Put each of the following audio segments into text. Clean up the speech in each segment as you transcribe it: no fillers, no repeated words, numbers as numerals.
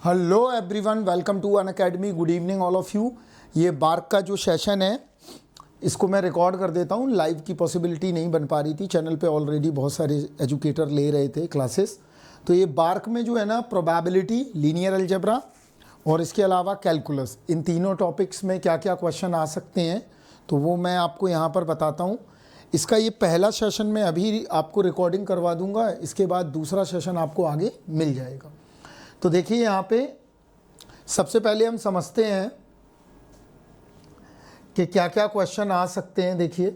Hello everyone, welcome to Unacademy. Good evening all of you. ये BARC का जो session है इसको मैं रिकॉर्ड कर देता हूँ। लाइव की पॉसिबिलिटी नहीं बन पा रही थी, चैनल पे ऑलरेडी बहुत सारे एजुकेटर ले रहे थे क्लासेस। तो ये बार्क में जो है ना, प्रोबेबिलिटी, लीनियर अलजेब्रा और इसके अलावा कैलकुलस, इन तीनों टॉपिक्स में क्या क्या क्वेश्चन आ सकते हैं तो वो मैं आपको यहाँ पर बताता हूँ। इसका ये पहला सेशन मैं अभी आपको रिकॉर्डिंग करवा दूँगा, इसके बाद दूसरा सेशन आपको आगे मिल जाएगा। तो देखिए यहाँ पे सबसे पहले हम समझते हैं कि क्या क्या क्वेश्चन आ सकते हैं। देखिए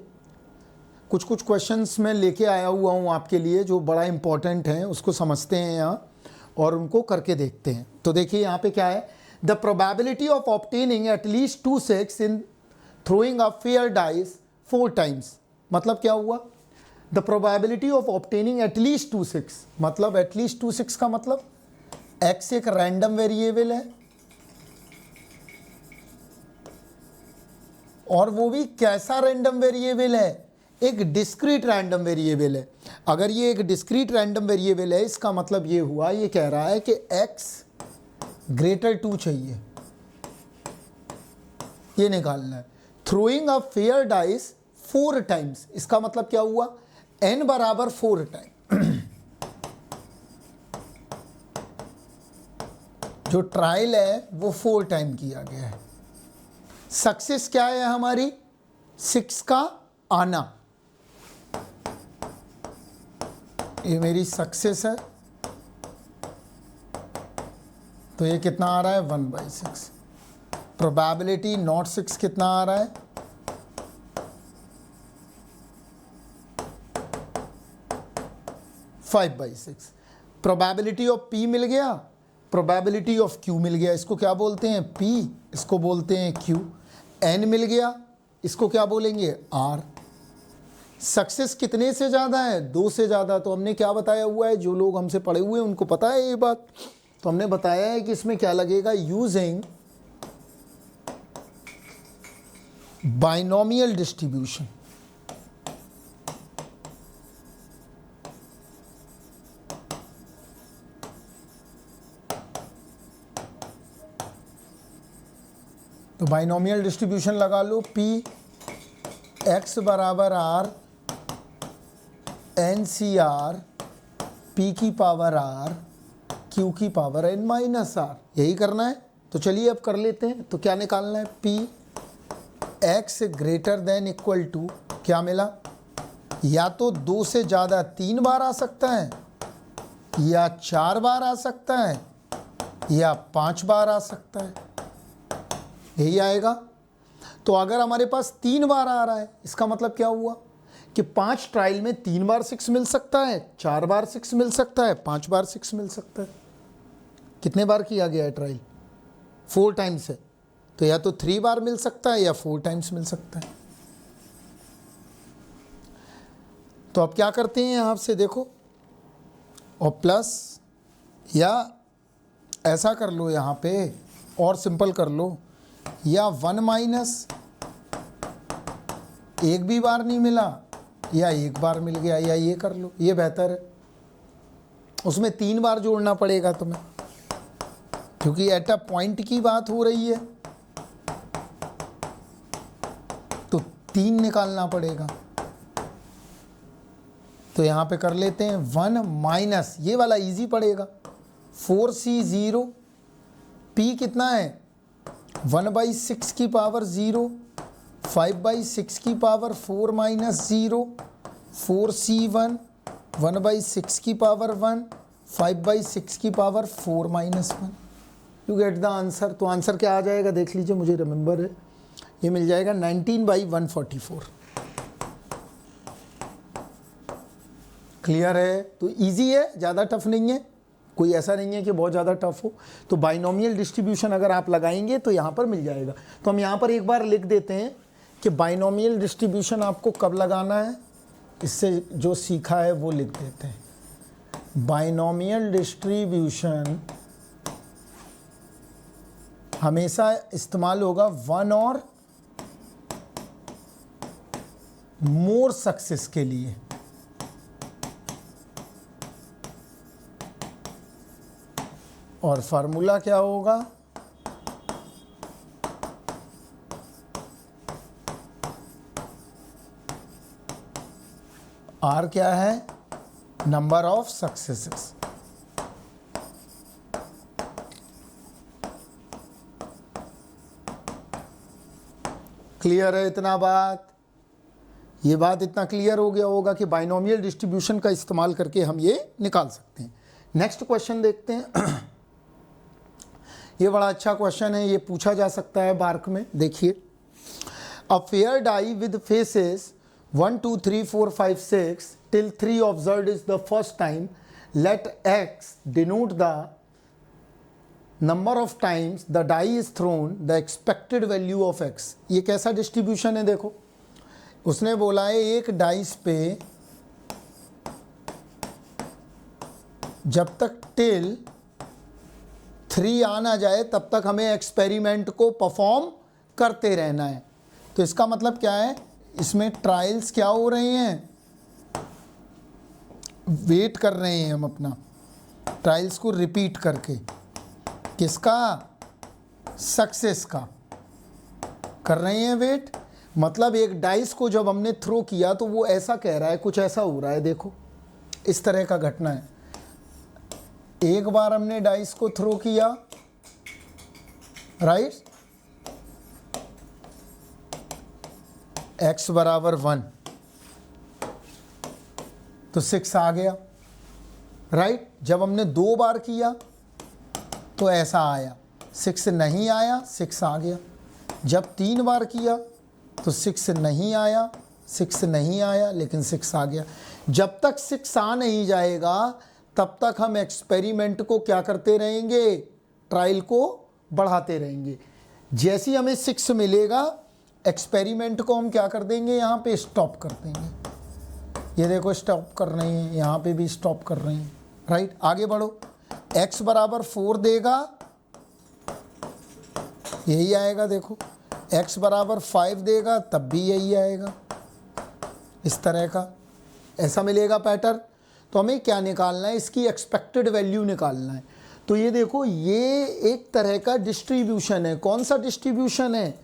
कुछ क्वेश्चंस मैं लेके आया हुआ हूँ आपके लिए जो बड़ा इम्पोर्टेंट हैं, उसको समझते हैं यहाँ और उनको करके देखते हैं। तो देखिए यहाँ पे क्या है, the probability of obtaining at least 2 6 in throwing a fair dice 4 times. मतलब क्या हुआ, the probability of obtaining at least 2 6, मतलब एटलीस्ट 2 6 का मतलब x एक रैंडम वेरिएबल है और वो भी कैसा रैंडम वेरिएबल है, एक डिस्क्रीट रैंडम वेरिएबल है। अगर ये एक डिस्क्रीट रैंडम वेरिएबल है, इसका मतलब ये हुआ, ये कह रहा है कि x ग्रेटर 2 चाहिए, ये निकालना है। Throwing a fair dice 4 times, इसका मतलब क्या हुआ, n बराबर 4 टाइम। जो ट्रायल है वो 4 टाइम किया गया है। सक्सेस क्या है हमारी, 6 का आना, ये मेरी सक्सेस है। तो ये कितना आ रहा है, 1/6। प्रोबेबिलिटी नॉट 6 कितना आ रहा है, 5/6। प्रोबेबिलिटी ऑफ p मिल गया, प्रोबेबिलिटी ऑफ q मिल गया। इसको क्या बोलते हैं, p, इसको बोलते हैं q। n मिल गया, इसको क्या बोलेंगे, r। सक्सेस कितने से ज़्यादा है, 2 से ज़्यादा। तो हमने क्या बताया हुआ है, जो लोग हमसे पढ़े हुए हैं उनको पता है ये बात। तो हमने बताया है कि इसमें क्या लगेगा, यूजिंग बाइनोमियल डिस्ट्रीब्यूशन। तो बाइनोमियल डिस्ट्रीब्यूशन लगा लो, p x बराबर r n c r p की पावर r q की पावर n माइनस r, यही करना है। तो चलिए अब कर लेते हैं। तो क्या निकालना है, p x greater than equal to, क्या मिला, या तो 2 से ज़्यादा 3 बार आ सकता है, या 4 बार आ सकता है, या 5 बार आ सकता है, यही आएगा। तो अगर हमारे पास 3 बार आ रहा है, इसका मतलब क्या हुआ कि 5 ट्रायल में 3 बार 6 मिल सकता है, 4 बार 6 मिल सकता है, 5 बार 6 मिल सकता है। कितने बार किया गया है ट्रायल, 4 टाइम्स है। तो या तो 3 बार मिल सकता है या 4 टाइम्स मिल सकता है। तो अब क्या करते हैं यहाँ से, देखो, और प्लस, या ऐसा कर लो यहाँ पे और सिंपल कर लो, या 1 माइनस, एक भी बार नहीं मिला या एक बार मिल गया, या ये कर लो, ये बेहतर है। उसमें 3 बार जोड़ना पड़ेगा तुम्हें, क्योंकि एट अ पॉइंट की बात हो रही है तो 3 निकालना पड़ेगा। तो यहाँ पे कर लेते हैं 1 माइनस, ये वाला इजी पड़ेगा, 4c0, p कितना है, 1/6 की पावर 0, 5/6 की पावर 4 माइनस 0, 4c1, 1/6 की पावर 1, 5/6 की power 4 minus 1। You get the answer. तो आंसर क्या आ जाएगा, देख लीजिए, मुझे रिमेंबर है, ये मिल जाएगा 19/144। क्लियर है। तो इजी है, ज़्यादा टफ नहीं है, कोई ऐसा नहीं है कि बहुत ज़्यादा टफ हो। तो बाइनोमियल डिस्ट्रीब्यूशन अगर आप लगाएंगे तो यहाँ पर मिल जाएगा। तो हम यहाँ पर एक बार लिख देते हैं कि बाइनोमियल डिस्ट्रीब्यूशन आपको कब लगाना है, इससे जो सीखा है वो लिख देते हैं। बाइनोमियल डिस्ट्रीब्यूशन हमेशा इस्तेमाल होगा 1 और मोर सक्सेस के लिए। और फार्मूला क्या होगा, R क्या है, नंबर ऑफ सक्सेसेस। क्लियर है इतना बात? ये बात इतना क्लियर हो गया होगा कि बाइनोमियल डिस्ट्रीब्यूशन का इस्तेमाल करके हम ये निकाल सकते हैं। नेक्स्ट क्वेश्चन देखते हैं। ये बड़ा अच्छा क्वेश्चन है, ये पूछा जा सकता है बार्क में। देखिए, a fair die with faces 1 2 3 4 5 6 till 3 observed is the first time, let x denote the number of times the die is thrown, the expected value of x। ये कैसा डिस्ट्रीब्यूशन है? देखो, उसने बोला है एक डाइस पे जब तक टिल 3 आ ना जाए तब तक हमें एक्सपेरिमेंट को परफॉर्म करते रहना है। तो इसका मतलब क्या है, इसमें ट्रायल्स क्या हो रहे हैं, वेट कर रहे हैं हम अपना ट्रायल्स को रिपीट करके। किसका? सक्सेस का कर रहे हैं वेट। मतलब एक डाइस को जब हमने थ्रो किया तो वो ऐसा कह रहा है, कुछ ऐसा हो रहा है। देखो, इस तरह का घटना है। एक बार हमने डाइस को थ्रो किया, राइट, x बराबर 1 तो 6 आ गया, राइट। जब हमने 2 बार किया तो ऐसा आया, 6 नहीं आया, 6 आ गया। जब 3 बार किया तो 6 नहीं आया, 6 नहीं आया, लेकिन 6 आ गया। जब तक 6 आ नहीं जाएगा तब तक हम एक्सपेरिमेंट को क्या करते रहेंगे, ट्रायल को बढ़ाते रहेंगे। जैसे ही हमें 6 मिलेगा, एक्सपेरिमेंट को हम क्या कर देंगे, यहाँ पे स्टॉप कर देंगे। ये देखो स्टॉप कर रहे हैं, यहाँ पे भी स्टॉप कर रहे हैं, राइट। आगे बढ़ो, x बराबर 4 देगा, यही आएगा। देखो, x बराबर 5 देगा तब भी यही आएगा। इस तरह का ऐसा मिलेगा पैटर्न। तो हमें क्या निकालना है, इसकी एक्सपेक्टेड वैल्यू निकालना है। तो ये देखो, ये एक तरह का डिस्ट्रीब्यूशन है। कौन सा डिस्ट्रीब्यूशन है?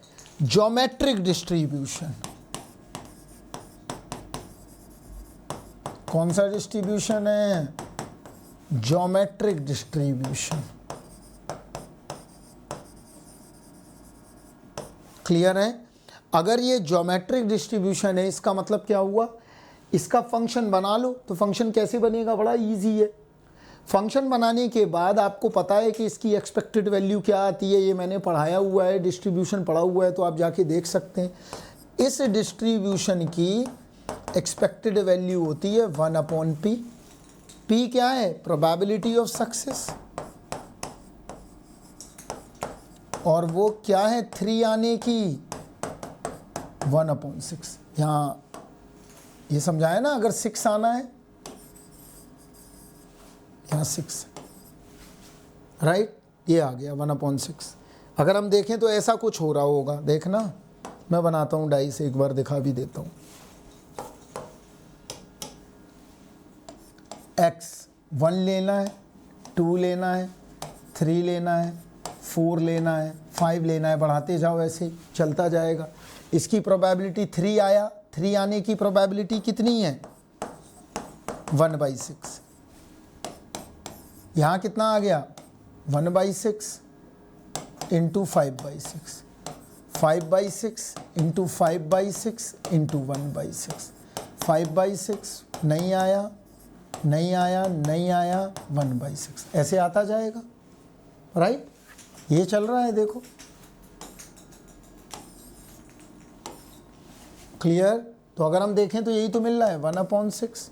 Geometric distribution. कौन सा डिस्ट्रीब्यूशन है? Geometric distribution. क्लियर है? अगर ये ज्योमेट्रिक डिस्ट्रीब्यूशन है, इसका मतलब क्या हुआ, इसका फंक्शन बना लो। तो फंक्शन कैसे बनेगा, बड़ा इजी है। फंक्शन बनाने के बाद आपको पता है कि इसकी एक्सपेक्टेड वैल्यू क्या आती है, ये मैंने पढ़ाया हुआ है, डिस्ट्रीब्यूशन पढ़ा हुआ है, तो आप जाके देख सकते हैं। इस डिस्ट्रीब्यूशन की एक्सपेक्टेड वैल्यू होती है 1/p। p क्या है? Probability of success. और वो क्या है? 3 आने की 1/6। यहाँ ये समझाया ना, अगर 6 आना है, यहाँ 6, राइट, ये आ गया 1/6। अगर हम देखें तो ऐसा कुछ हो रहा होगा, देखना मैं बनाता हूँ डाई से, एक बार दिखा भी देता हूँ। x 1 लेना है, 2 लेना है, 3 लेना है, 4 लेना है, 5 लेना है, बढ़ाते जाओ, ऐसे चलता जाएगा। इसकी प्रोबेबिलिटी 3 आया, 3 आने की प्रोबेबिलिटी कितनी है? 1/6। यहाँ कितना आ गया? 1/6 इंटू 5/6, 5/6 इंटू 5/6 इंटू 1/6, 5/6 नहीं आया, नहीं आया, नहीं आया, 1/6, ऐसे आता जाएगा, राइट। ये चल रहा है, देखो, क्लियर। तो अगर हम देखें तो यही तो मिल रहा है 1/6,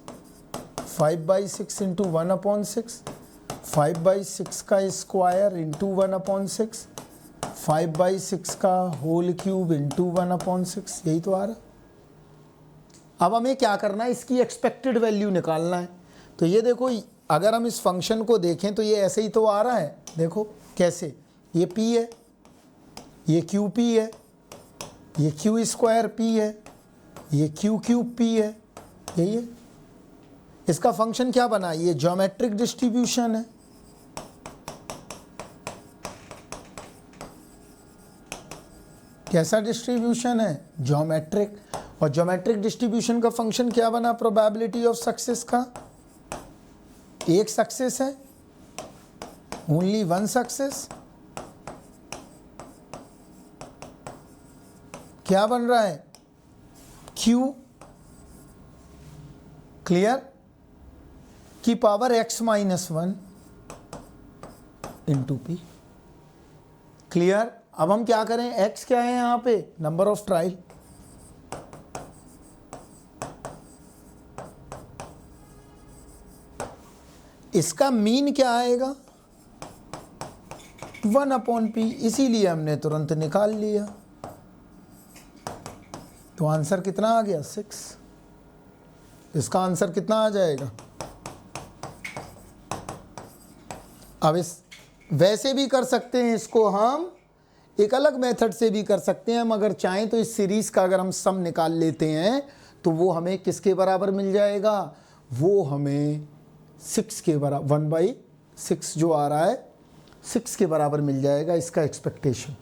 5/6 इंटू 1/6, 5/6 का स्क्वायर इंटू 1/6, 5/6 का होल क्यूब इंटू 1/6, यही तो आ रहा। अब हमें क्या करना है, इसकी एक्सपेक्टेड वैल्यू निकालना है। तो ये देखो, अगर हम इस फंक्शन को देखें तो ये ऐसे ही तो आ रहा है। देखो कैसे, ये p है, ये QP है, ये Q² P है, ये Q³ P है, यही है। इसका फंक्शन क्या बना? ये ज्योमेट्रिक डिस्ट्रीब्यूशन है। कैसा डिस्ट्रीब्यूशन है? ज्योमेट्रिक। और ज्योमेट्रिक डिस्ट्रीब्यूशन का फंक्शन क्या बना प्रोबेबिलिटी ऑफ सक्सेस का? एक सक्सेस है, ओनली वन सक्सेस। क्या बन रहा है? Q क्लियर की power x-1 into P. Clear. अब हम क्या करें? x क्या है यहां पे? Number of trial. इसका मीन क्या आएगा? 1/p, इसीलिए हमने तुरंत निकाल लिया। तो आंसर कितना आ गया? 6। इसका आंसर कितना आ जाएगा? अब इस वैसे भी कर सकते हैं, इसको हम एक अलग मेथड से भी कर सकते हैं। हम अगर चाहें तो इस सीरीज का अगर हम सम निकाल लेते हैं तो वो हमें किसके बराबर मिल जाएगा? वो हमें 6 के बराबर, 1/6 जो आ रहा है 6 के बराबर मिल जाएगा। इसका एक्सपेक्टेशन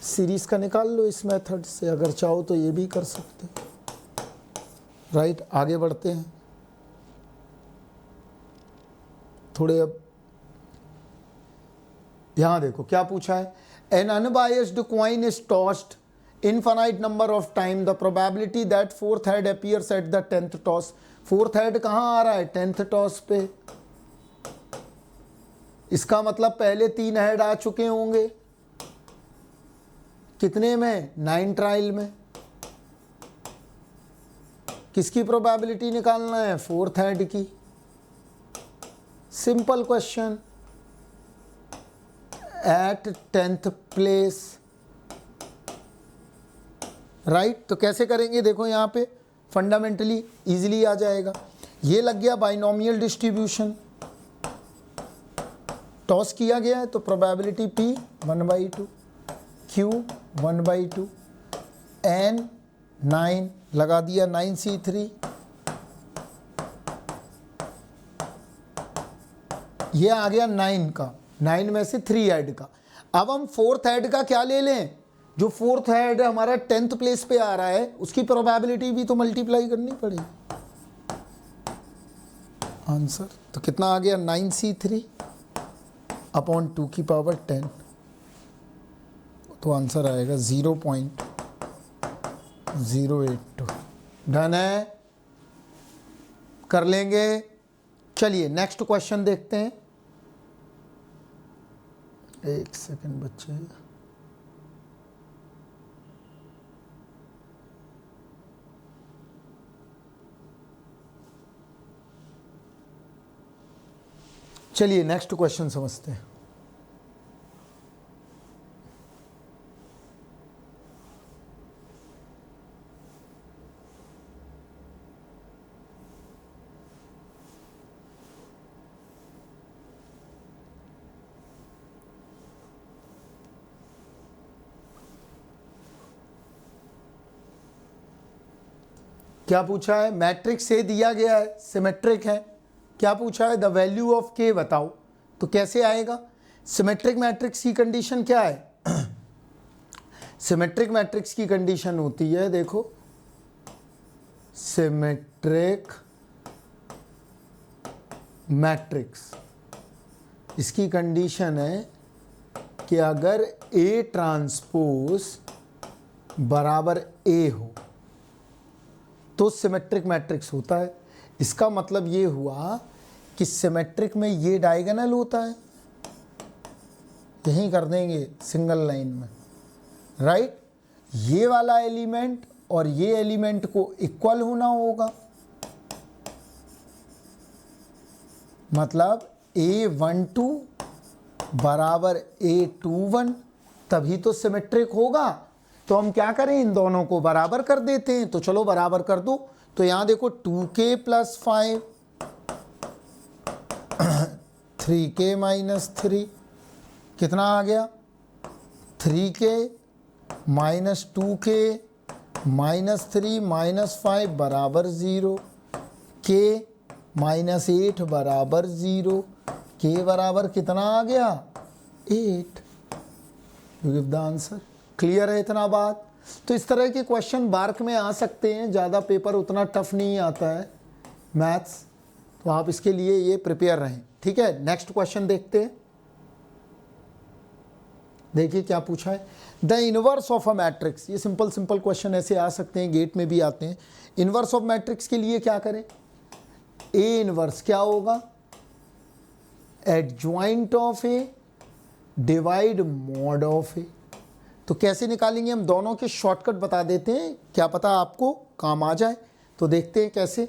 सीरीज का निकाल लो इस मेथड से। अगर चाहो तो ये भी कर सकते हो। राइट, आगे बढ़ते हैं थोड़े। अब यहां देखो क्या पूछा है। N unbiased coin is tossed infinite number of time, the probability that fourth head appears at the 10th toss. Fourth head कहां आ रहा है? 10th टॉस पे। इसका मतलब पहले 3 हेड आ चुके होंगे। कितने में? 9 ट्रायल में। किसकी प्रोबेबिलिटी निकालना है? फोर्थ हेड की। Simple question. At 10th place. Right, तो कैसे करेंगे? देखो यहां पे फंडामेंटली इजीली आ जाएगा। ये लग गया बाइनोमियल डिस्ट्रीब्यूशन। टॉस किया गया है तो प्रोबेबिलिटी P 1/2, Q 1/2, N 9 लगा दिया, 9C3। ये आ गया 9 का, 9 में से 3 हेड का। अब हम फोर्थ हेड का क्या ले लें? जो फोर्थ हेड हमारा 10th प्लेस पे आ रहा है उसकी प्रोबेबिलिटी भी तो मल्टीप्लाई करनी पड़ेगी। आंसर तो कितना आ गया? 9C3 अपॉन 2 की पावर 10। तो आंसर आएगा 0.082। डन है, कर लेंगे। चलिए नेक्स्ट क्वेश्चन देखते हैं। एक सेकंड बच्चे। चलिए नेक्स्ट क्वेश्चन समझते हैं। क्या पूछा है? मैट्रिक्स से दिया गया है, सिमेट्रिक है। क्या पूछा है? द वैल्यू ऑफ के बताओ। तो कैसे आएगा? सिमेट्रिक मैट्रिक्स की कंडीशन क्या है? सिमेट्रिक मैट्रिक्स की कंडीशन होती है, देखो, सिमेट्रिक मैट्रिक्स, इसकी कंडीशन है कि अगर A ट्रांसपोज बराबर A हो तो सिमेट्रिक मैट्रिक्स होता है। इसका मतलब ये हुआ कि सिमेट्रिक में ये डायगोनल होता है, यहीं कर देंगे सिंगल लाइन में। राइट, ये वाला एलिमेंट और ये एलिमेंट को इक्वल होना होगा। मतलब A12 बराबर A21, तभी तो सिमेट्रिक होगा। तो हम क्या करें? इन दोनों को बराबर कर देते हैं। तो चलो बराबर कर दो। तो यहां देखो 2k + 5 3k - 3 कितना आ गया? 3k - 2k - 3 - 5 बराबर 0, k -8 बराबर 0, k बराबर कितना आ गया? 8। You give the answer. Clear है इतना बात? तो इस तरह के क्वेश्चन बार्क में आ सकते हैं, ज़्यादा पेपर उतना टफ नहीं आता है मैथ्स, तो आप इसके लिए ये प्रिपेयर रहें। ठीक है, नेक्स्ट क्वेश्चन देखते हैं। देखिए क्या पूछा है, the inverse of a matrix. ये सिंपल सिंपल क्वेश्चन ऐसे आ सकते हैं, गेट में भी आते हैं। इनवर्स ऑफ मैट्रिक्स के लिए क्या करें, ए इनवर्स क्या होगा, adjoint of A divide mod of A. तो कैसे निकालेंगे हम, दोनों के शॉर्टकट बता देते हैं, क्या पता आपको काम आ जाए। तो देखते हैं कैसे।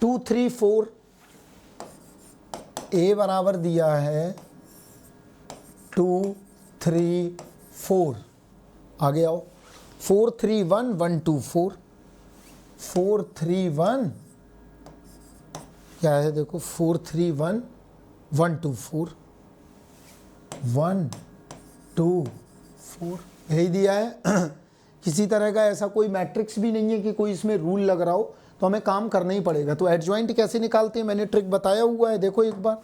2 3 4, ए बराबर दिया है 2 3 4, आगे आओ। 4 3 1 1 2 4, 4 3 1 क्या है, देखो 4 3 1 1 2 4, 1 2 4, यही दिया है। किसी तरह का ऐसा कोई मैट्रिक्स भी नहीं है कि कोई इसमें रूल लग रहा हो, तो हमें काम करना ही पड़ेगा। तो एडजॉइंट कैसे निकालते हैं, मैंने ट्रिक बताया हुआ है, देखो एक बार।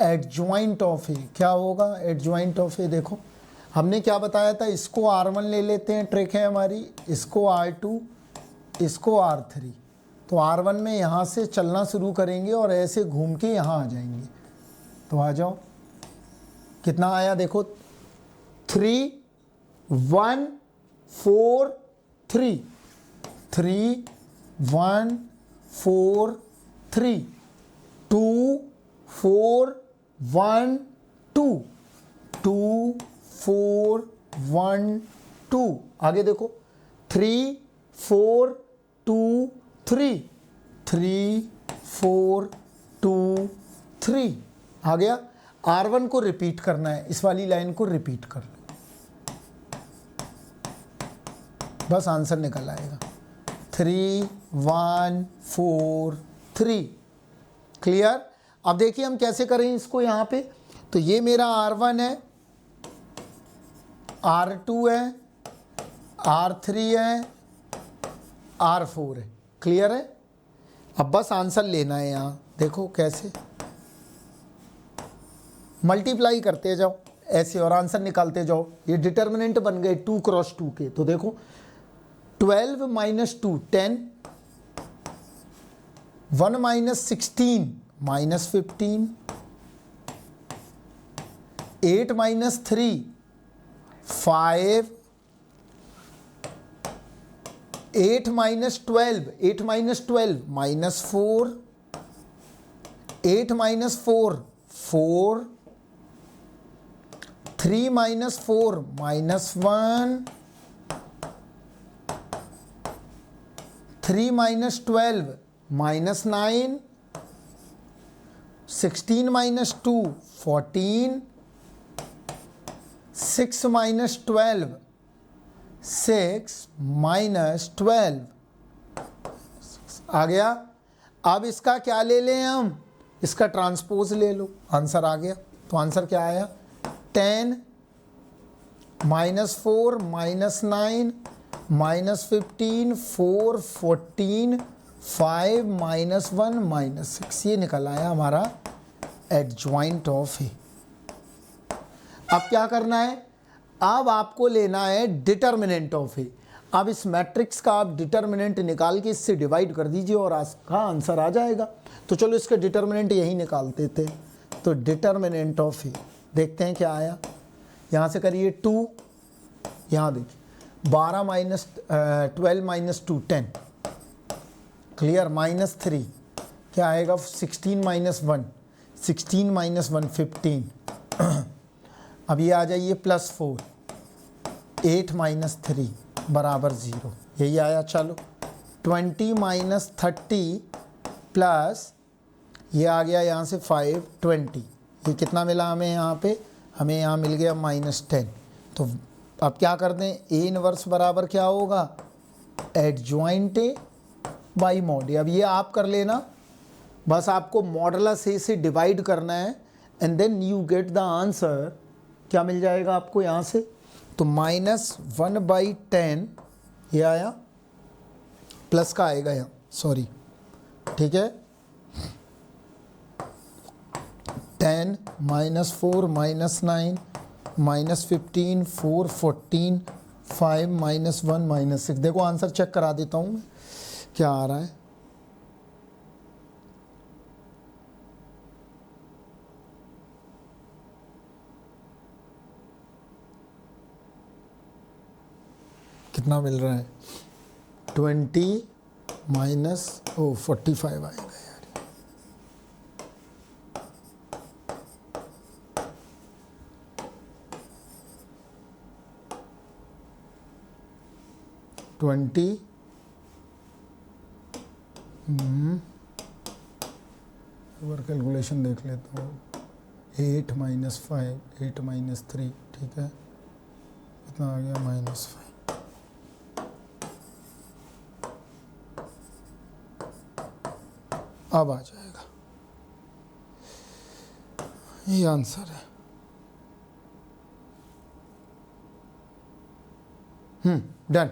एडजॉइंट ऑफ ए क्या होगा, एडजॉइंट ऑफ ए देखो हमने क्या बताया था, इसको R1 ले लेते हैं, ट्रिक है हमारी, इसको R2, इसको R3। तो R1 में यहाँ से चलना शुरू करेंगे और ऐसे घूम के यहाँ आ जाएंगे। तो आ जाओ, कितना आया देखो, 3 1 4 3, 3 1 4 3, 2 4 1 2, 2 4 1 2, आगे देखो 3 4 2 3, 3 4 2 3, आ गया। R1 को रिपीट करना है, इस वाली लाइन को रिपीट कर लो, बस आंसर निकल आएगा। 3 1 4 3, क्लियर। अब देखिए हम कैसे करें इसको यहाँ पे। तो ये मेरा R1 है, R2 है, R3 है, R4 है, क्लियर है। अब बस आंसर लेना है यहाँ, देखो कैसे मल्टीप्लाई करते जाओ ऐसे और आंसर निकालते जाओ। ये डिटर्मिनेंट बन गए 2 क्रॉस 2 के। तो देखो 12 minus 2 10, 1 minus 16 minus 15, 8 minus 3 5, 8 minus 12, 8 minus 12 minus 4, 8 minus 4 4, 3 minus 4 minus 1, 3 minus 12 minus 9, 16 minus 2 14, 6 minus 12 6 minus 12, आ गया। अब इसका क्या ले लें हम, इसका ट्रांसपोज ले लो, आंसर आ गया। तो आंसर क्या आया, 10 minus 4 minus 9 minus 15 4 14 5 minus 1 minus 6, ये निकल आया हमारा एडजॉइंट ऑफ ए। अब क्या करना है, अब आपको लेना है डिटर्मिनेंट ऑफ ए। अब इस मैट्रिक्स का आप डिटर्मिनेंट निकाल के इससे डिवाइड कर दीजिए और आपका आंसर आ जाएगा। तो चलो इसका डिटर्मिनेंट यही निकालते थे। तो डिटर्मिनेंट ऑफ ए देखते हैं क्या आया। यहाँ से करिए 2, यहाँ देखिए 12 माइनस 12 माइनस 2 10, क्लियर, माइनस 3 क्या आएगा, 16 माइनस 1 16 माइनस 1 15। अब ये आ जाइए प्लस 4, 8 माइनस 3 बराबर 0, यही आया। चलो 20 माइनस 30 प्लस ये आ गया यहाँ से 5 20, ये कितना मिला हमें यहाँ पे, हमें यहाँ मिल गया -10। तो अब क्या कर दें, ए इनवर्स बराबर क्या होगा, एडजॉइंट ए बाई मॉड। अब ये आप कर लेना, बस आपको मॉडुलस ए से डिवाइड करना है and then you get the answer. क्या मिल जाएगा आपको यहाँ से, तो -1/10 ये आया, प्लस का आएगा यहाँ, सॉरी, ठीक है। 10 -4 -9 -15, 4, 14, 5, -1, -6। देखो आंसर चेक करा देता हूँ मैं क्या आ रहा है। कितना मिल रहा है? 20 माइनस 45 आएगा यार। और कैलकुलेशन देख लेता हूँ। 8 - 5, 8 - 3, ठीक है, कितना आ गया? -5। अब आ जाएगा, ये आंसर है। डन,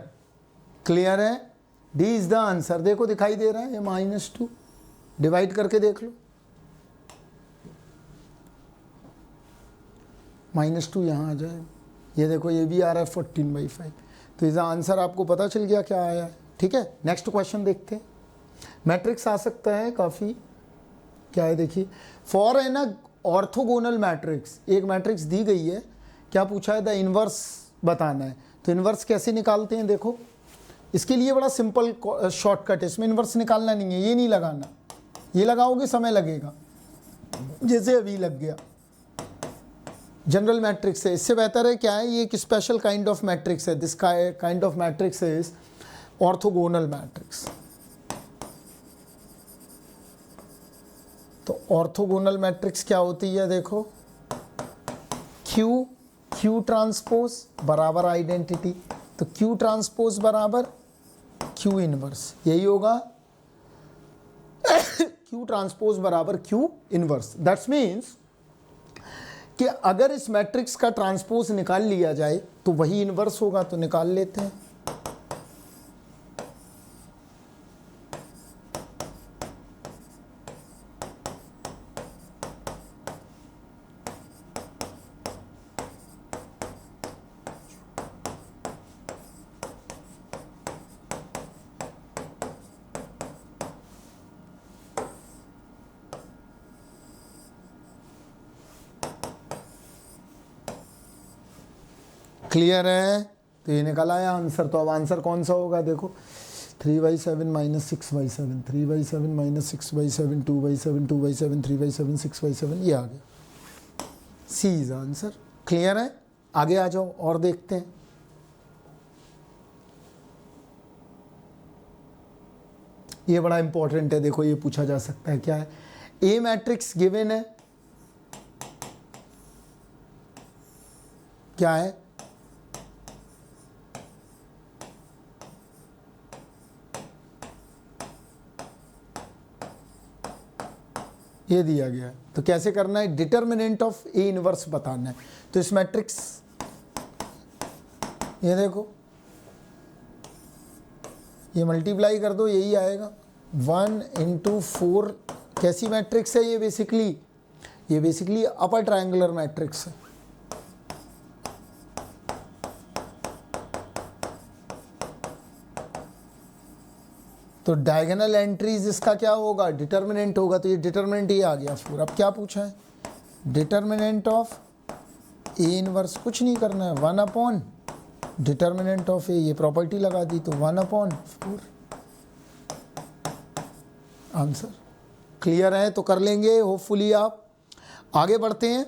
क्लियर है। D is the answer. देखो दिखाई दे रहा है, ये -2 डिवाइड करके देख लो। -2 यहाँ आ जाए, ये देखो ये भी आ रहा है 14/5। तो इसका आंसर आपको पता चल गया क्या आया है। ठीक है, नेक्स्ट क्वेश्चन देखते हैं। मैट्रिक्स आ सकता है काफ़ी, क्या है देखिए, फॉर है ना ऑर्थोगोनल मैट्रिक्स। एक मैट्रिक्स दी गई है, क्या पूछा है? द इनवर्स बताना है। तो इनवर्स कैसे निकालते हैं देखो, इसके लिए बड़ा सिंपल शॉर्टकट है। इसमें इनवर्स निकालना नहीं है, ये नहीं लगाना, ये लगाओगे समय लगेगा, जैसे अभी लग गया। जनरल मैट्रिक्स है, इससे बेहतर है क्या है, ये एक स्पेशल काइंड ऑफ मैट्रिक्स है। This kind of matrix is orthogonal matrix. तो ऑर्थोगोनल मैट्रिक्स क्या होती है देखो, क्यू ट्रांसपोज बराबर आइडेंटिटी। तो क्यू ट्रांसपोज बराबर क्यू इनवर्स, यही होगा। क्यू ट्रांसपोज बराबर क्यू इनवर्स। दैट्स मीन्स कि अगर इस मैट्रिक्स का ट्रांसपोज निकाल लिया जाए तो वही इनवर्स होगा, तो निकाल लेते हैं। क्लियर है, तो ये निकल आया आंसर। तो अब आंसर कौन सा होगा देखो, 3/7 - 6/7, 3/7 - 6/7, 2/7, 2/7, 3/7, 6/7, ये आ गया। सी इज आंसर। क्लियर है, आगे आ जाओ और देखते हैं। ये बड़ा इंपॉर्टेंट है, देखो ये पूछा जा सकता है, क्या है? ए मैट्रिक्स गिवन है, क्या है? ये दिया गया है, तो कैसे करना है? डिटर्मिनेंट ऑफ ए इनवर्स बताना है। तो इस मैट्रिक्स, ये देखो, ये मल्टीप्लाई कर दो, यही आएगा 1 × 4। कैसी मैट्रिक्स है ये? बेसिकली अपर ट्रायंगुलर मैट्रिक्स है। तो डायगोनल एंट्रीज इसका क्या होगा? डिटर्मिनेंट होगा। तो ये डिटर्मिनेंट ये आ गया 4। अब क्या पूछा है? डिटर्मिनेंट ऑफ ए इनवर्स, कुछ नहीं करना है, 1/, डिटर्मिनेंट ऑफ ए, ये प्रॉपर्टी लगा दी, तो 1/4 आंसर। क्लियर है, तो कर लेंगे होपफुली। आप आगे बढ़ते हैं।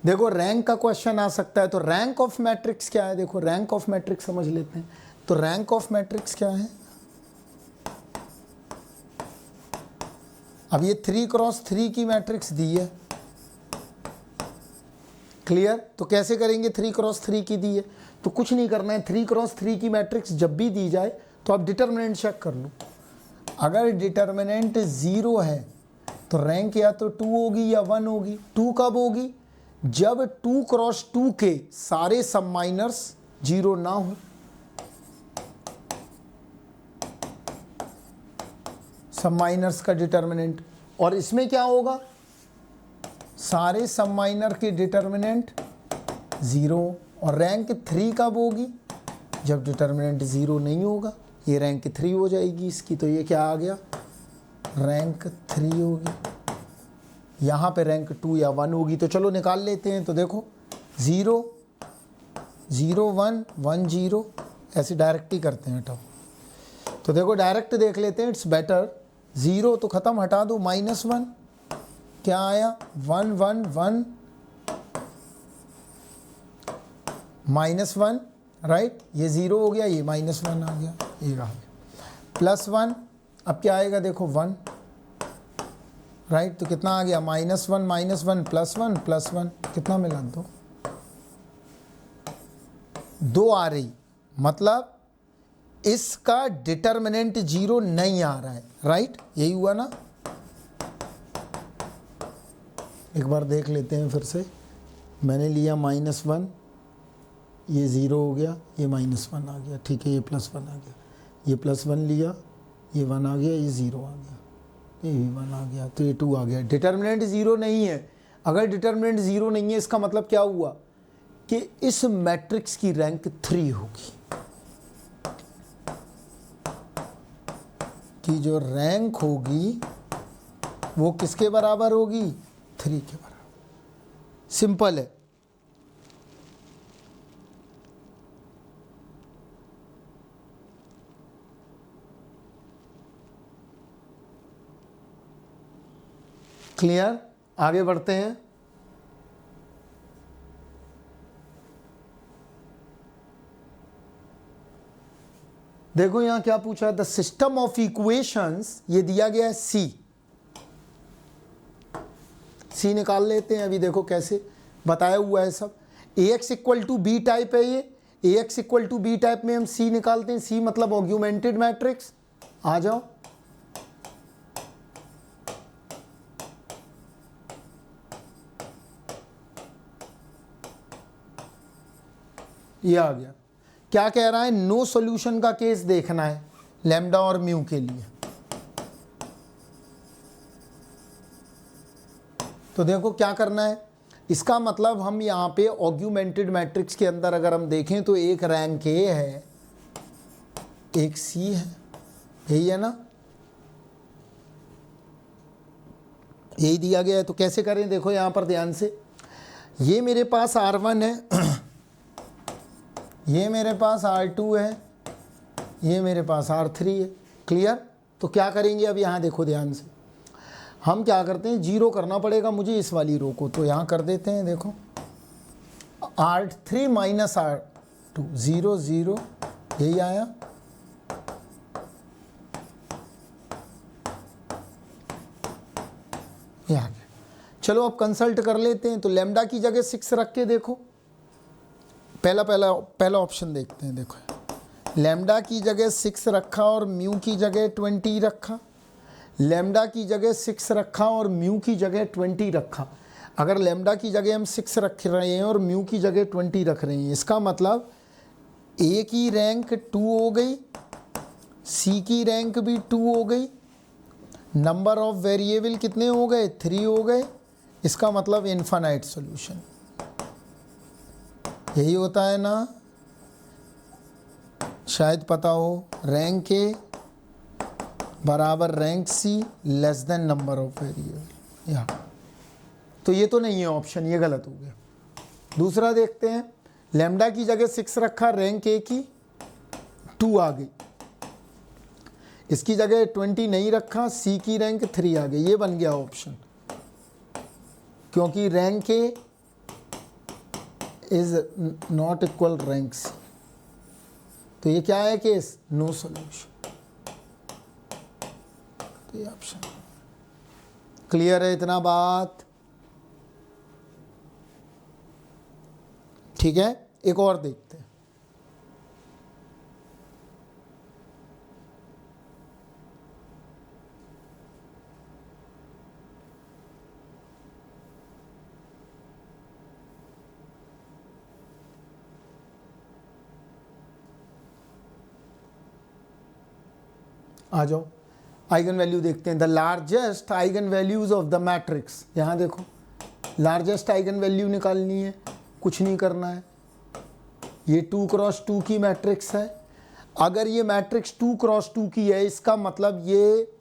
देखो रैंक का क्वेश्चन आ सकता है, तो रैंक ऑफ मैट्रिक्स क्या है? देखो रैंक ऑफ मैट्रिक्स समझ लेते हैं। तो रैंक ऑफ मैट्रिक्स क्या है? अब ये 3×3 की मैट्रिक्स दी है, क्लियर? तो कैसे करेंगे? 3×3 की दी है तो कुछ नहीं करना है। 3×3 की मैट्रिक्स जब भी दी जाए तो आप डिटर्मिनेंट चेक कर लो। अगर डिटर्मिनेंट 0 है तो रैंक या तो 2 होगी या 1 होगी। 2 कब होगी? जब 2 क्रॉस 2 के सारे सब माइनर्स 0 ना हो। सब माइनर्स का डिटर्मिनेंट, और इसमें क्या होगा? सारे सब माइनर के डिटर्मिनेंट 0। और रैंक 3 कब होगी? जब डिटर्मिनेंट 0 नहीं होगा। ये रैंक 3 हो जाएगी इसकी, तो ये क्या आ गया? रैंक 3 होगी। यहाँ पे रैंक 2 या 1 होगी। तो चलो निकाल लेते हैं। तो देखो 0 0 1 1 0, ऐसे डायरेक्ट ही करते हैं। हटाओ, तो देखो डायरेक्ट देख लेते हैं, इट्स बेटर। 0 तो ख़त्म, हटा दो। -1 क्या आया? 1 1 1 -1, राइट। ये 0 हो गया, ये -1 आ गया, ये आ गया। +1, अब क्या आएगा? देखो 1, राइट। तो कितना आ गया? -1 -1 +1 +1, कितना मिला? 2 आ रही, मतलब इसका डिटर्मिनेंट 0 नहीं आ रहा है, राइट। यही हुआ ना? एक बार देख लेते हैं फिर से। मैंने लिया -1, ये 0 हो गया, ये -1 आ गया, ठीक है। ये +1 आ गया, ये +1 लिया, ये 1 आ गया, ये 0 आ गया, ये भी 1 आ गया, तो ये 2 आ गया। डिटर्मिनेंट 0 नहीं है। अगर डिटर्मिनेंट 0 नहीं है, इसका मतलब क्या हुआ? कि इस मैट्रिक्स की रैंक 3 होगी। कि जो रैंक होगी वो किसके बराबर होगी? 3 के बराबर। सिंपल है। क्लियर? आगे बढ़ते हैं। देखो यहां क्या पूछा है? द सिस्टम ऑफ इक्वेशंस, ये दिया गया है सी निकाल लेते हैं। अभी देखो कैसे बताया हुआ है सब। AX = B टाइप है ये। AX = B टाइप में हम सी निकालते हैं। सी मतलब ऑग्यूमेंटेड मैट्रिक्स। आ जाओ, ये आ गया। क्या कह रहा है? नो सॉल्यूशन का केस देखना है लैम्डा और म्यू के लिए। तो देखो क्या करना है। इसका मतलब हम यहाँ पे ऑग्यूमेंटेड मैट्रिक्स के अंदर अगर हम देखें तो एक रैंक ए है, एक सी है, यही है ना? यही दिया गया है। तो कैसे करें? देखो यहाँ पर ध्यान से, ये मेरे पास R1 है, ये मेरे पास R2 है, ये मेरे पास R3 है। क्लियर? तो क्या करेंगे अब? यहाँ देखो ध्यान से, हम क्या करते हैं? 0 करना पड़ेगा मुझे इस वाली रो को। तो यहाँ कर देते हैं। देखो R3 - R2 0 0, यही आया। ये आ गया। चलो अब कंसल्ट कर लेते हैं। तो लैम्डा की जगह 6 रख के देखो। पहला ऑप्शन देखते हैं। देखो लैम्डा की जगह 6 रखा और म्यू की जगह 20 रखा। लैम्डा की जगह 6 रखा और म्यू की जगह 20 रखा। अगर लैम्डा की जगह हम 6 रख रहे हैं और म्यू की जगह 20 रख रहे हैं, इसका मतलब ए की रैंक 2 हो गई, सी की रैंक भी 2 हो गई, नंबर ऑफ वेरिएबल कितने हो गए? 3 हो गए। इसका मतलब इनफाइनाइट सॉल्यूशन। यही होता है ना? शायद पता हो। रैंक ए बराबर rank C less than number of variable. यहाँ तो ये तो नहीं है ऑप्शन, ये गलत हो गया। दूसरा देखते हैं। लैम्डा की जगह 6 रखा, रैंक ए की 2 आ गई, इसकी जगह 20 नहीं रखा, सी की रैंक 3 आ गई। ये बन गया ऑप्शन, क्योंकि rank A is not equal rank C. तो ये क्या है केस? No solution. तो ये ऑप्शन। क्लियर है इतना बात? ठीक है, एक और देखते हैं। आ जाओ आइगन वैल्यू देखते हैं। The largest eigen values of the matrix, यहाँ देखो लार्जेस्ट आइगन वैल्यू निकालनी है, कुछ नहीं करना है। ये 2x2 की मैट्रिक्स है। अगर ये मैट्रिक्स 2x2 की है, इसका मतलब ये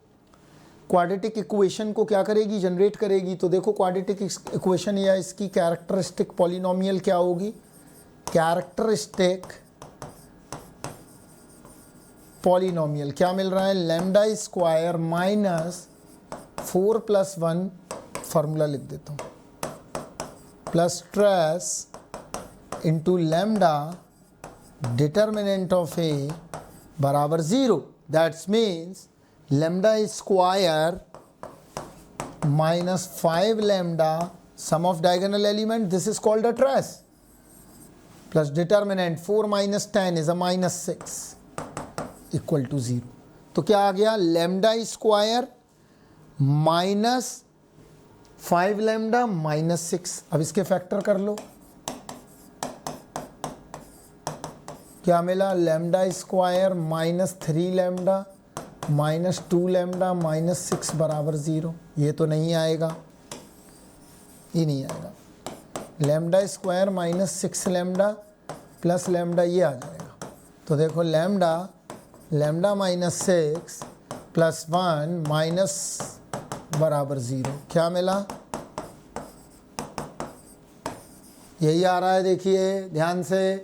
क्वाड्रेटिक इक्वेशन को क्या करेगी, जनरेट करेगी। तो देखो क्वाड्रेटिक इक्वेशन या इसकी कैरेक्टरिस्टिक पॉलिनोमियल क्या होगी, कैरेक्टरिस्टिक पॉलिनोमियल क्या मिल रहा है, लैम्डा स्क्वायर माइनस 4 + 1, फार्मूला लिख देता हूँ, plus trace into lambda determinant of A बराबर 0। That's means lambda square minus 5 lambda sum of diagonal element, this is called a trace, plus determinant 4 - 10 is a -6 equal to 0। तो क्या आ गया, lambda square minus 5 lambda -6। अब इसके factor कर लो, क्या मिला, lambda square -3 lambda -2 lambda -6 बराबर 0। ये तो नहीं आएगा, ये नहीं आएगा। Lambda square -6 lambda plus lambda ये आ जाएगा। तो देखो लैम्डा -6 + 1 माइनस बराबर 0, क्या मिला, यही आ रहा है, देखिए ध्यान से।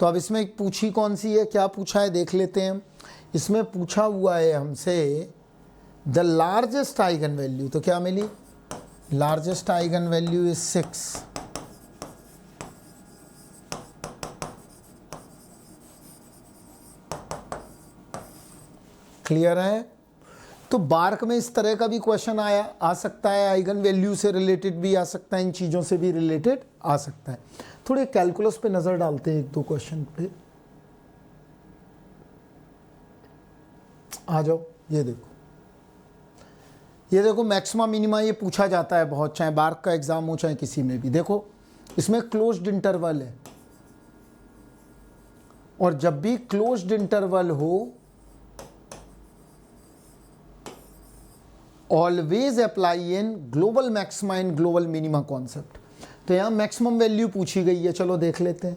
तो अब इसमें पूछी कौन सी है, क्या पूछा है देख लेते हैं। इसमें पूछा हुआ है हमसे द लार्जेस्ट आइगन वैल्यू, तो क्या मिली, largest eigen value is 6। Clear है। तो बार्क में इस तरह का भी क्वेश्चन आ सकता है, आइगन वैल्यू से रिलेटेड भी आ सकता है, इन चीज़ों से भी रिलेटेड आ सकता है। थोड़े कैलकुलस पे नज़र डालते हैं 1-2 क्वेश्चन पे। आ जाओ, ये देखो मैक्सिमा मिनिमा ये पूछा जाता है बहुत, चाहे बार्क का एग्जाम हो चाहे किसी में भी। देखो इसमें क्लोज्ड इंटरवल है, और जब भी क्लोज्ड इंटरवल हो always apply in global maxima and global minima concept. तो यहाँ मैक्सिमम वैल्यू पूछी गई है, चलो देख लेते हैं।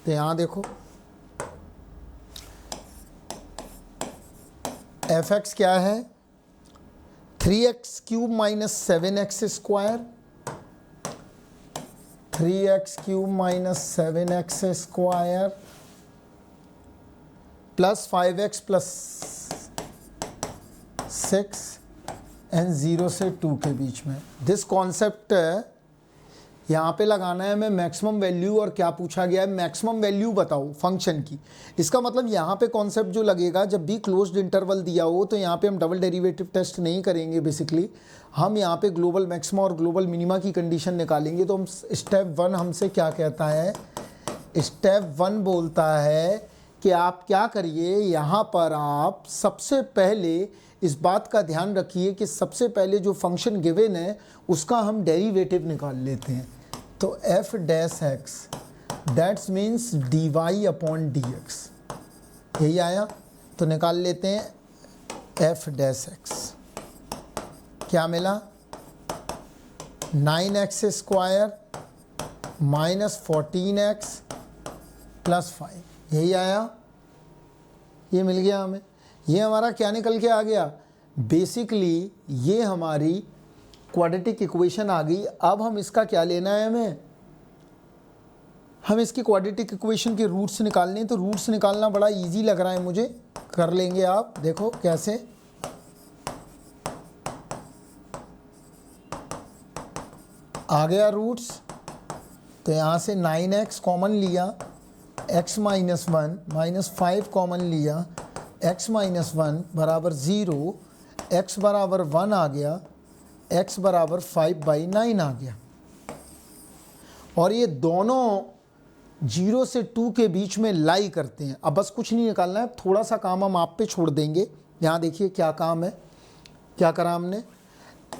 तो यहाँ देखो f(x) क्या है, 3x³ - 7x², 3x³ - 7x² plus 5x plus 6 and 0 से 2 के बीच में। दिस कॉन्सेप्ट यहाँ पे लगाना है हमें मैक्सिमम वैल्यू, और क्या पूछा गया है, मैक्सिमम वैल्यू बताओ फंक्शन की। इसका मतलब यहाँ पे कॉन्सेप्ट जो लगेगा, जब भी क्लोज्ड इंटरवल दिया हो तो यहाँ पे हम डबल डेरिवेटिव टेस्ट नहीं करेंगे। बेसिकली हम यहाँ पे ग्लोबल मैक्सिमा और ग्लोबल मिनिमा की कंडीशन निकालेंगे। तो हम स्टेप 1 हमसे क्या कहता है, स्टेप 1 बोलता है कि आप क्या करिए, यहाँ पर आप सबसे पहले इस बात का ध्यान रखिए कि सबसे पहले जो फंक्शन गिवन है उसका हम डेरिवेटिव निकाल लेते हैं। तो f'(x) दैट्स मीन्स dy/dx, यही आया। तो निकाल लेते हैं f'(x), क्या मिला, 9x² - 14x + 5, यही आया, ये मिल गया हमें। ये हमारा क्या निकल के आ गया, बेसिकली ये हमारी क्वाड्रेटिक इक्वेशन आ गई। अब हम इसका क्या लेना है, हम इसकी क्वाड्रेटिक इक्वेशन के रूट्स निकालने हैं। तो रूट्स निकालना बड़ा इजी लग रहा है मुझे, कर लेंगे आप, देखो कैसे। आ गया रूट्स, तो यहाँ से 9x कॉमन लिया, x - 1 - 5 कॉमन लिया, x - 1 बराबर 0, x बराबर 1 आ गया, x बराबर 5/9 आ गया। और ये दोनों 0 से 2 के बीच में लाई करते हैं। अब बस कुछ नहीं निकालना है, थोड़ा सा काम हम आप पे छोड़ देंगे। यहाँ देखिए क्या काम है, क्या करा हमने,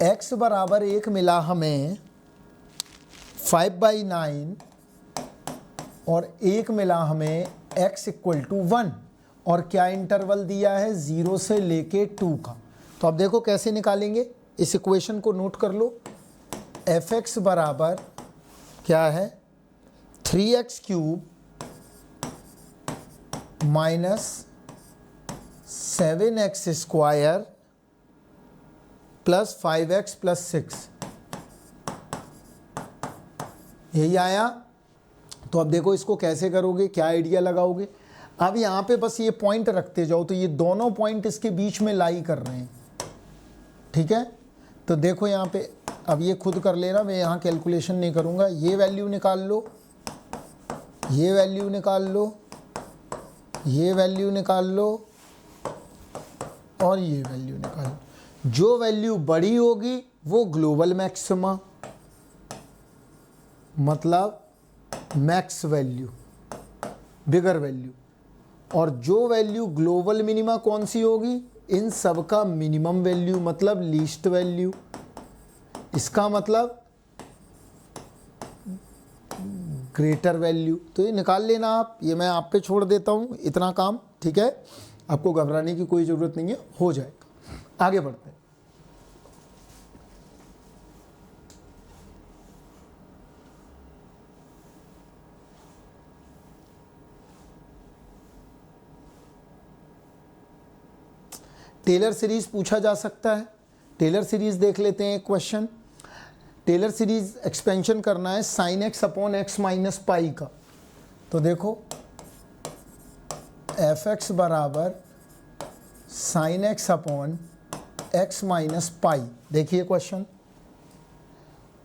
x बराबर 1 मिला हमें 5/9, और 1 मिला हमें x = 1, और क्या इंटरवल दिया है 0 से लेके 2 का। तो अब देखो कैसे निकालेंगे, इस इक्वेशन को नोट कर लो। एफ एक्स बराबर क्या है 3x cube minus 7x square plus 5x plus 6, यही आया। तो अब देखो इसको कैसे करोगे, क्या आइडिया लगाओगे। अब यहाँ पे बस ये पॉइंट रखते जाओ, तो ये दोनों पॉइंट इसके बीच में लाई कर रहे हैं, ठीक है। तो देखो यहाँ पे, अब ये खुद कर लेना, मैं यहाँ कैलकुलेशन नहीं करूँगा। ये वैल्यू निकाल लो, ये वैल्यू निकाल लो, ये वैल्यू निकाल लो और ये वैल्यू निकाल लो। जो वैल्यू बड़ी होगी वो ग्लोबल मैक्सिमा, मतलब मैक्स वैल्यू, बिगर वैल्यू। और जो वैल्यू ग्लोबल मिनिमा कौन सी होगी, इन सब का मिनिमम वैल्यू, मतलब लीस्ट वैल्यू। इसका मतलब ग्रेटर वैल्यू। तो ये निकाल लेना आप, ये मैं आप पे छोड़ देता हूँ इतना काम, ठीक है। आपको घबराने की कोई ज़रूरत नहीं है, हो जाएगा। आगे बढ़ते हैं। टेलर सीरीज पूछा जा सकता है। टेलर सीरीज देख लेते हैं एक क्वेश्चन। टेलर सीरीज एक्सपेंशन करना है sine X upon X minus pi का। तो देखो एफ एक्स बराबर sine X upon X minus pi. देखिए question,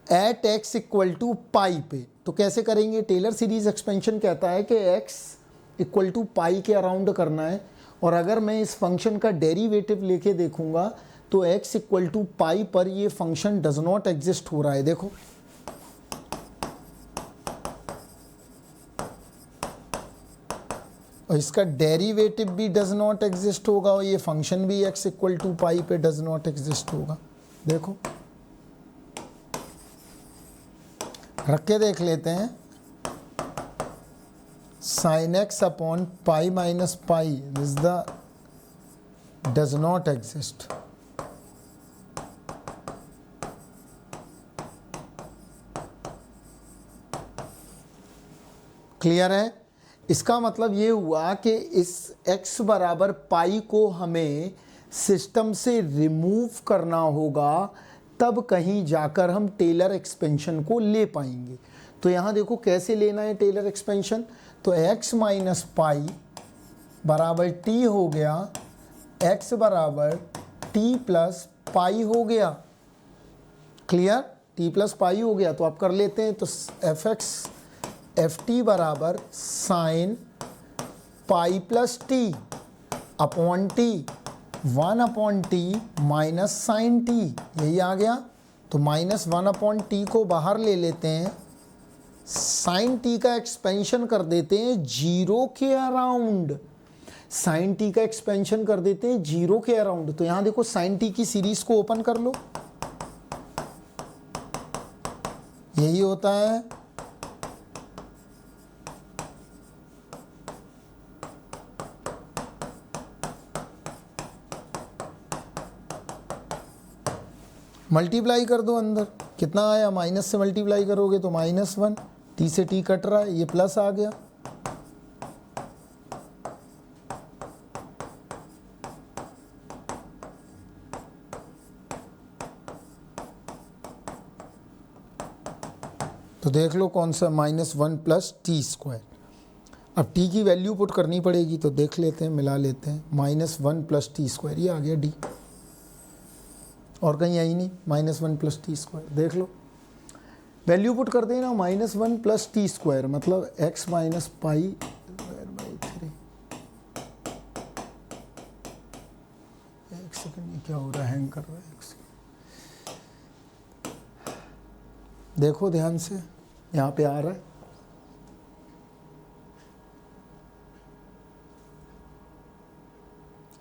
at X equal to pi पे। तो कैसे करेंगे, टेलर सीरीज एक्सपेंशन कहता है कि एक्स इक्वल टू पाई के अराउंड करना है। और अगर मैं इस फंक्शन का डेरिवेटिव लेके देखूंगा तो x इक्वल टू पाई पर ये फंक्शन डज नॉट एग्जिस्ट हो रहा है। देखो और इसका डेरिवेटिव भी डज नॉट एग्जिस्ट होगा और ये फंक्शन भी x इक्वल टू पाई पे डज नॉट एग्जिस्ट होगा। देखो रख के देख लेते हैं। Sign X upon pi minus pi is the does not exist. Clear है। इसका मतलब ये हुआ कि इस x बराबर पाई को हमें सिस्टम से रिमूव करना होगा, तब कहीं जाकर हम टेलर एक्सपेंशन को ले पाएंगे। तो यहाँ देखो कैसे लेना है टेलर एक्सपेंशन। तो x माइनस पाई बराबर t हो गया, x बराबर t प्लस पाई हो गया। क्लियर, t प्लस पाई हो गया। तो आप कर लेते हैं। तो एफ टी बराबर sine pi plus T upon T, 1 upon T minus sine T, यही आ गया। तो माइनस 1 अपॉन टी को बाहर ले लेते हैं, साइन टी का एक्सपेंशन कर देते हैं 0 के अराउंड। साइन टी का एक्सपेंशन कर देते हैं 0 के अराउंड। तो यहां देखो साइन टी की सीरीज को ओपन कर लो, यही होता है। मल्टीप्लाई कर दो अंदर, कितना आया, माइनस से मल्टीप्लाई करोगे तो -1, टी से टी कट रहा है, ये प्लस आ गया। तो देख लो कौन सा, -1 प्लस टी स्क्वायर। अब टी की वैल्यू पुट करनी पड़ेगी, तो देख लेते हैं, मिला लेते हैं। -1 प्लस टी स्क्वायर, ये आ गया डी, और कहीं आई नहीं। -1 प्लस टी स्क्वायर, देख लो वैल्यू पुट कर देना। -1 प्लस टी स्क्वायर मतलब x माइनस पाई बाई 3। एक सेकंड, ये क्या हो रहा है, हैंग कर रहा है। देखो ध्यान से, यहाँ पे आ रहा है,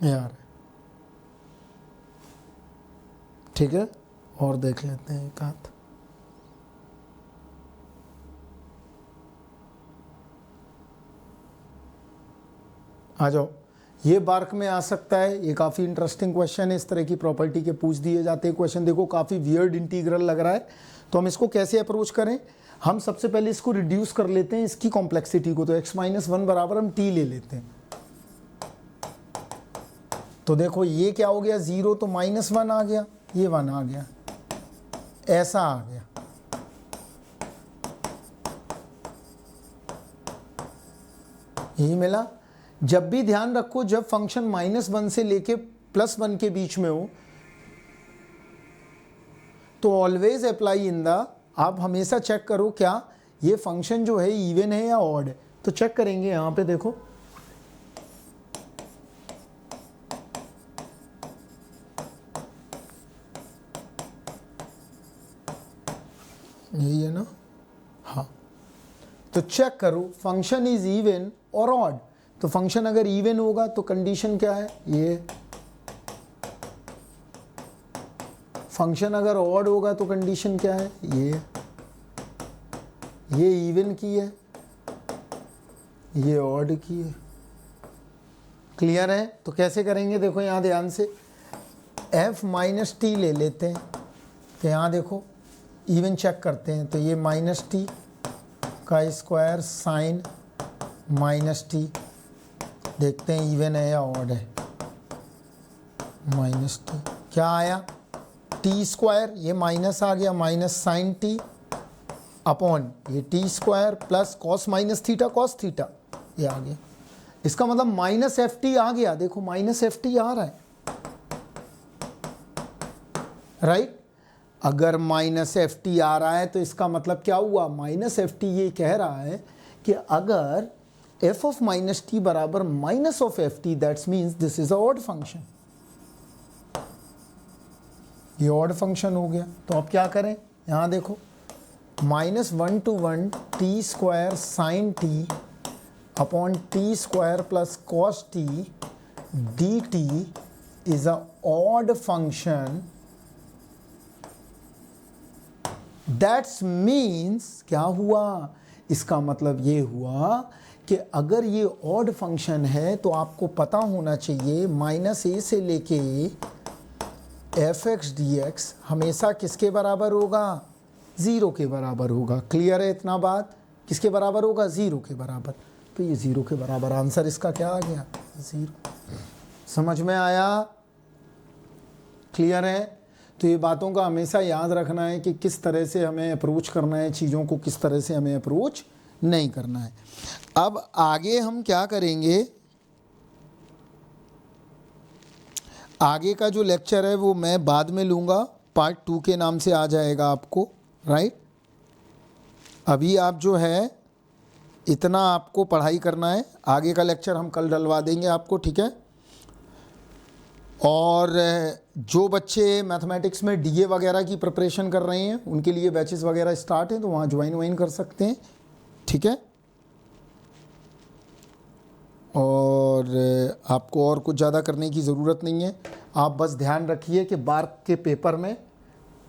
ये आ रहा है, ठीक है। और देख लेते हैं एक हाथ। आ जाओ, ये बार्क में आ सकता है, ये काफ़ी इंटरेस्टिंग क्वेश्चन है, इस तरह की प्रॉपर्टी के पूछ दिए जाते हैं क्वेश्चन। देखो काफ़ी वियर्ड इंटीग्रल लग रहा है, तो हम इसको कैसे अप्रोच करें? हम सबसे पहले इसको रिड्यूस कर लेते हैं इसकी कॉम्प्लेक्सिटी को, तो x-1 बराबर हम t ले लेते हैं। तो देखो ये क्या हो गया 0, तो -1 आ गया, ये 1 आ गया, ऐसा आ गया। यही मिला। जब भी ध्यान रखो जब फंक्शन -1 से लेके +1 के बीच में हो तो ऑलवेज अप्लाई इन द, आप हमेशा चेक करो क्या ये फंक्शन जो है इवन है या ऑड है। तो चेक करेंगे यहाँ पे, देखो यही है ना, हाँ। तो चेक करो फंक्शन इज इवन और ऑड। तो फंक्शन अगर इवन होगा तो कंडीशन क्या है, ये। फंक्शन अगर ऑड होगा तो कंडीशन क्या है, ये इवन की है, ये ऑड की है। क्लियर है? तो कैसे करेंगे देखो यहाँ ध्यान से, f-t ले लेते हैं। तो यहाँ देखो इवन चेक करते हैं, तो ये -t का स्क्वायर साइन -t, देखते हैं इवन है या ऑड है। -t क्या आया, टी स्क्वायर, ये माइनस आ गया, माइनस साइन टी अपॉन ये T square plus cos -θ cos theta, ये आ गया। इसका मतलब -ft आ गया, देखो -ft आ रहा है, राइट। अगर -ft आ रहा है तो इसका मतलब क्या हुआ, -ft ये कह रहा है कि अगर f of -t बराबर -f, that's means this is a odd function. ये ऑड फंक्शन हो गया। तो अब क्या करें, यहाँ देखो -1 to 1 t square sine T upon T square plus cos T D T is a odd function. That's means क्या हुआ, इसका मतलब ये हुआ कि अगर ये ऑड फंक्शन है तो आपको पता होना चाहिए -a से लेके f(x) dx हमेशा किसके बराबर होगा, 0 के बराबर होगा। क्लियर है इतना बात, किसके बराबर होगा, 0 के बराबर। तो ये 0 के बराबर, आंसर इसका क्या आ गया, 0। समझ में आया? क्लियर है? तो ये बातों का हमेशा याद रखना है कि किस तरह से हमें अप्रोच करना है चीज़ों को, किस तरह से हमें अप्रोच नहीं करना है। अब आगे हम क्या करेंगे, आगे का जो लेक्चर है वो मैं बाद में लूँगा, पार्ट 2 के नाम से आ जाएगा आपको, राइट। अभी आप जो है इतना आपको पढ़ाई करना है, आगे का लेक्चर हम कल डलवा देंगे आपको, ठीक है। और जो बच्चे मैथमेटिक्स में डीए वगैरह की प्रिपरेशन कर रहे हैं उनके लिए बैचेस वगैरह स्टार्ट हैं, तो वहाँ ज्वाइन कर सकते हैं, ठीक है। और आपको और कुछ ज़्यादा करने की ज़रूरत नहीं है, आप बस ध्यान रखिए कि बार्क के पेपर में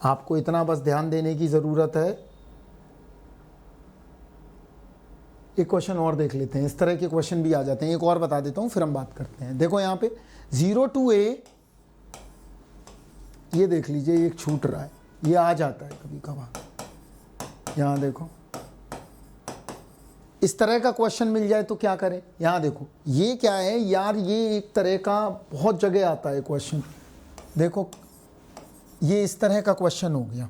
आपको इतना बस ध्यान देने की ज़रूरत है। एक क्वेश्चन और देख लेते हैं, इस तरह के क्वेश्चन भी आ जाते हैं, एक और बता देता हूँ फिर हम बात करते हैं। देखो यहाँ पे 0 to a, ये देख लीजिए एक छूट रहा है, ये आ जाता है कभी कभार। यहाँ देखो इस तरह का क्वेश्चन मिल जाए तो क्या करें। यहाँ देखो ये क्या है यार, ये एक तरह का बहुत जगह आता है क्वेश्चन। देखो ये इस तरह का क्वेश्चन हो गया,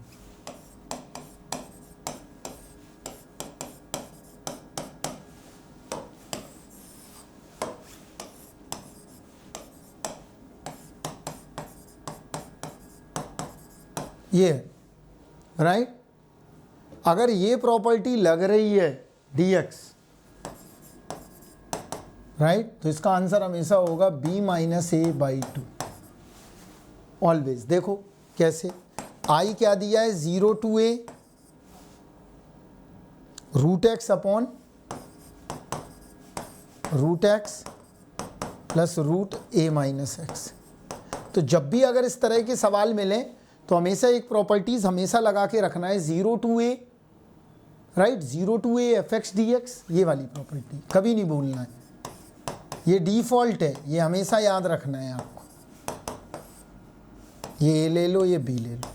ये राइट। अगर ये प्रॉपर्टी लग रही है dx, राइट, तो इसका आंसर हमेशा होगा b-a/2 ऑलवेज। देखो कैसे, i क्या दिया है, 0 to a √x upon √x plus √a-x। तो जब भी अगर इस तरह के सवाल मिले तो हमेशा एक प्रॉपर्टीज हमेशा लगा के रखना है, 0 to a, right, 0 to a f(x) dx, ये वाली प्रॉपर्टी कभी नहीं भूलना है। ये डिफ़ॉल्ट है, ये हमेशा याद रखना है आपको। ये ए ले लो, ये बी ले लो,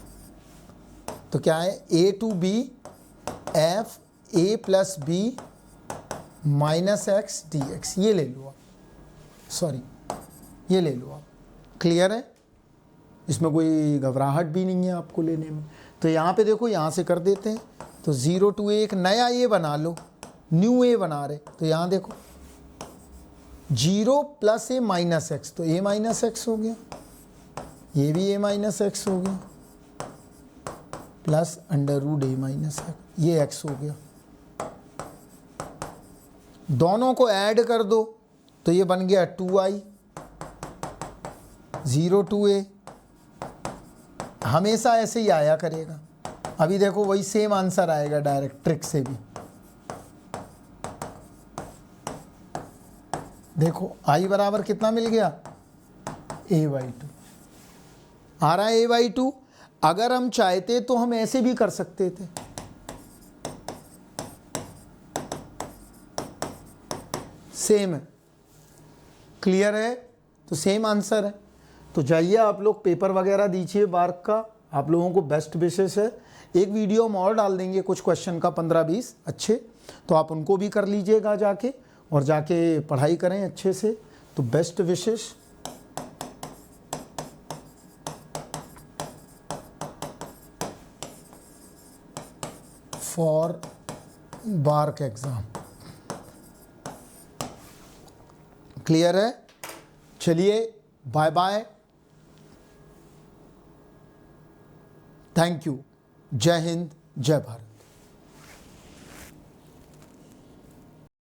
तो क्या है A to B F A plus B minus X D X, ये ले लो आप, सॉरी ये ले लो आप। क्लियर है, इसमें कोई घबराहट भी नहीं है आपको लेने में। तो यहाँ पे देखो, यहाँ से कर देते हैं, तो 0 to a एक नया ए बना लो, न्यू ए बना रहे, तो यहाँ देखो 0 प्लस ए माइनस एक्स, तो ए माइनस एक्स हो गया, ये भी ए माइनस एक्स हो गया, प्लस अंडर रूट ए माइनस एक्स, ये एक्स हो गया। दोनों को ऐड कर दो तो ये बन गया 2i, 0 to a, हमेशा ऐसे ही आया करेगा। अभी देखो वही सेम आंसर आएगा डायरेक्ट ट्रिक से भी। देखो i बराबर कितना मिल गया, a/2 आ रहा है, a/2। अगर हम चाहते तो हम ऐसे भी कर सकते थे, सेम है। क्लियर है, तो सेम आंसर है। तो जाइए आप लोग पेपर वगैरह दीजिए बार्क का, आप लोगों को बेस्ट विशेष है। एक वीडियो हम और डाल देंगे कुछ क्वेश्चन का 15-20 अच्छे, तो आप उनको भी कर लीजिएगा जाके, और जाके पढ़ाई करें अच्छे से। तो best wishes. For BARC exam. Clear है, चलिए बाय बाय, थैंक यू, जय हिंद जय भारत।